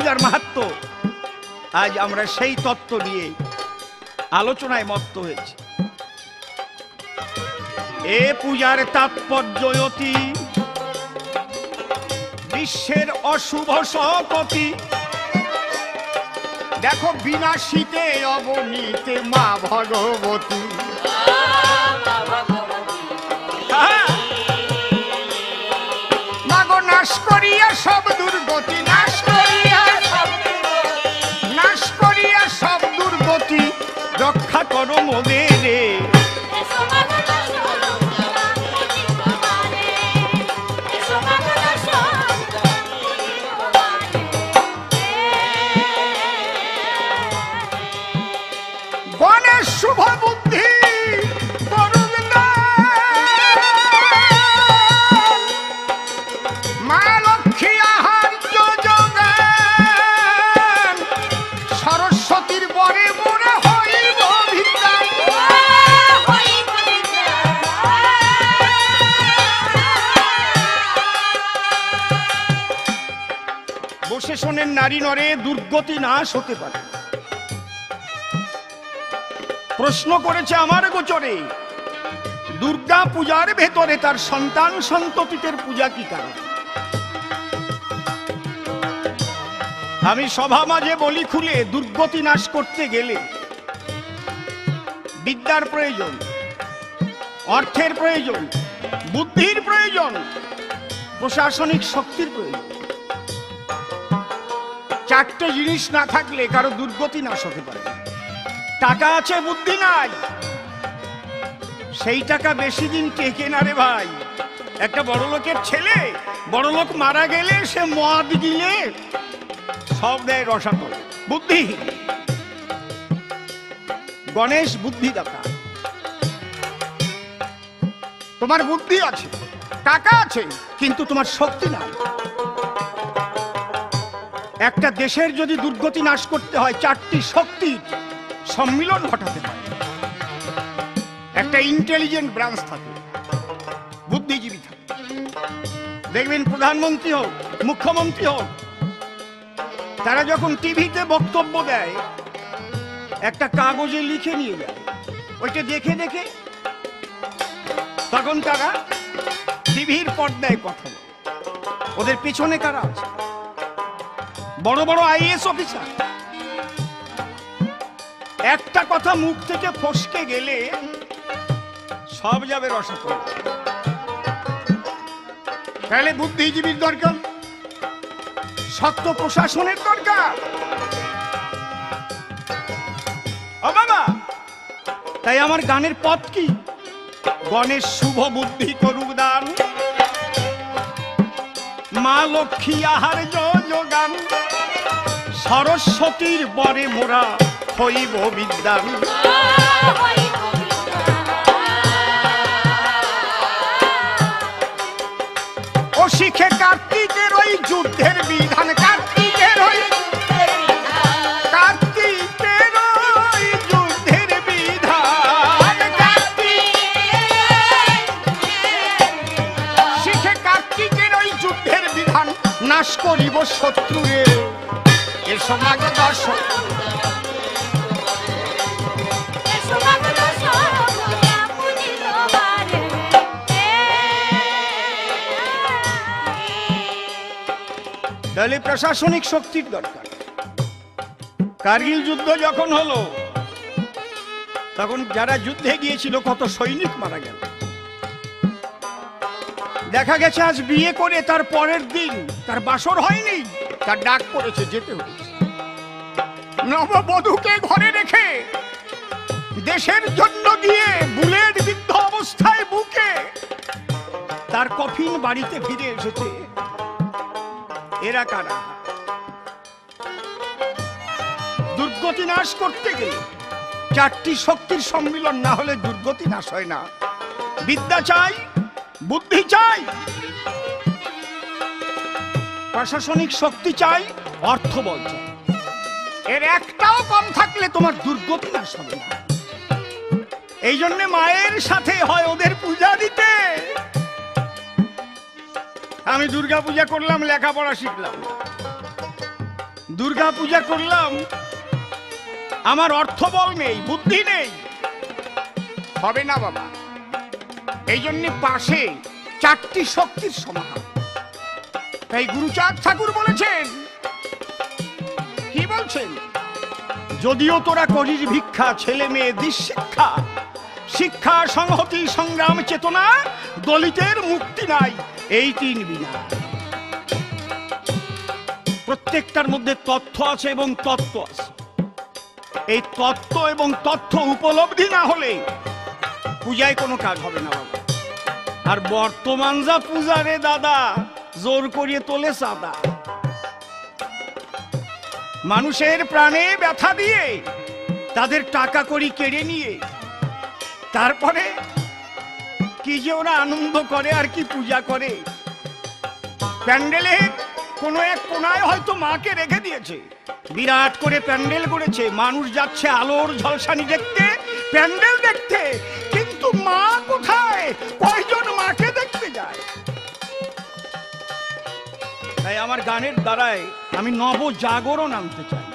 পূজার মাহাত্ম্য, আজ আমরা সেই তত্ত্ব নিয়ে আলোচনায় মত্ত হয়েছি। এ পূজার তাৎপর্য অতি, বিশ্বের অশুভ শপতি। দেখো বিনাশীতে অবনীতে মা ভগবতী, মাগো নাশ করিয়া সব দুর্গতি, নাশ করিয়া সব দুর্গতি, রক্ষা করো মোদের। গণেশ শুভ বুদ্ধি করুন দান, মা লক্ষ্মী আহার যোগান, সরস্বতীর বরে মোরে হইব বিদ্যান। বসে শোনেন নারী নরে দুর্গতি নাশ হতে পারে। প্রশ্ন করেছে আমার গোচরে, দুর্গা পূজার ভেতরে তার সন্তান সন্ততিদের পূজা কি কারণ? আমি সভা মাঝে বলি খুলে, দুর্গতি নাশ করতে গেলে বিদ্যার প্রয়োজন, অর্থের প্রয়োজন, বুদ্ধির প্রয়োজন, প্রশাসনিক শক্তির প্রয়োজন। চারটে জিনিস না থাকলে কারো দুর্গতি নাশ হতে পারে না। টাকা আছে, বুদ্ধি নাই, সেই টাকা বেশি দিন টেকে না রে ভাই। একটা বড় লোকের ছেলে বড় লোক মারা গেলে সে মদ গিলে সব দেয় রসাতো, বুদ্ধি। গণেশ বুদ্ধিদাতা। তোমার বুদ্ধি আছে, টাকা আছে, কিন্তু তোমার শক্তি নাই। একটা দেশের যদি দুর্গতি নাশ করতে হয়, চারটি শক্তির সম্মিলন ঘটাতে হয়। একটা ইন্টেলিজেন্ট ব্রাঞ্চ থাকে, বুদ্ধিজীবী থাকে। দেখবেন প্রধানমন্ত্রী হোক, মুখ্যমন্ত্রী হোক, তারা যখন টিভিতে বক্তব্য দেয় একটা কাগজে লিখে নিয়ে যায়, ওইটা দেখে দেখে তখন তারা টিভির পর্দায় কথা বলে। ওদের পিছনে কারা আছে? বড় বড় আইএএস অফিসার। একটা কথা মুখ থেকে ফসকে গেলে সব যাবে রসাতলে। তাহলে বুদ্ধিজীবীর দরকার, শক্ত প্রশাসনের দরকার। ও বাবা, তাই আমার গানের পথ কি? গণেশ শুভ বুদ্ধি করুক দান, মা লক্ষ্মী আহার যোগান, সরস্বতীর বরে মোরা হইব বিদ্যান। ও শিখে কার্তিকের ওই যুদ্ধের বিধান, কার্তিকের ওই যুদ্ধের বিধান, শিখে কার্তিকের ওই যুদ্ধের বিধান, নাশ করিব শত্রুরে এর সমাজ দর্শন। তাহলে প্রশাসনিক শক্তির দরকার। কার্গিল যুদ্ধ যখন হলো তখন যারা যুদ্ধে গিয়েছিল কত সৈনিক মারা গেল। দেখা গেছে আজ বিয়ে করে তার পরের দিন তার বাসর হয়নি, তার ডাক পড়েছে, যেতে হয়েছে। নববধূকে ঘরে রেখে দেশের জন্য গিয়ে বুলেট বিদ্ধ অবস্থায় বুকে তার কফিন বাড়িতে ফিরে এসেছে। এরা কারা? দুর্গতি নাশ করতে গেলে চারটি শক্তির সম্মিলন না হলে দুর্গতি নাশ হয় না। বিদ্যা চাই, বুদ্ধি চাই, প্রশাসনিক শক্তি চাই, অর্থবল চাই। এর একটাও কম থাকলে তোমার দুর্গতি নাশ হবে না। এই জন্য মায়ের সাথে হয় ওদের পূজা দিতে। আমি দুর্গা পূজা করলাম, লেখাপড়া শিখলাম, দুর্গা পূজা করলাম, আমার অর্থবল নেই, বুদ্ধি নেই, হবে না বাবা। এই জন্য পাশে 4টি শক্তির সমাহার। তাই গুরুচাঁদ ঠাকুর বলেছেন, কি বলছেন? যদিও তোরা করিস ভিক্ষা, ছেলে মেয়ে দিস শিক্ষা, শিক্ষা সংহতি সংগ্রাম চেতনা, দলিতের মুক্তি নাই এই 3 বিনা। প্রত্যেকটার মধ্যে তথ্য আছে এবং তত্ত্ব আছে। এই তত্ত্ব এবং তথ্য উপলব্ধি না হলে পূজায় কোনো কাজ হবে না বাবা। আর বর্তমান যা পূজা রে দাদা, জোর করিয়ে তোলে চাঁদা। মানুষের প্রাণে ব্যথা দিয়ে তাদের টাকা কড়ি কেড়ে নিয়ে তারপরে কি যে ওরা আনন্দ করে আর কি পূজা করে। প্যান্ডেলে কোনো এক কোনায় হয়তো মাকে রেখে দিয়েছে, বিরাট করে প্যান্ডেল করেছে, মানুষ যাচ্ছে আলোর ঝলসানি দেখতে, প্যান্ডেল দেখতে, কিন্তু মা কোথায়? কয়জন মাকে দেখতে যায়? তাই আমার গানের দ্বারায় আমি নব জাগরণ আনতে চাই।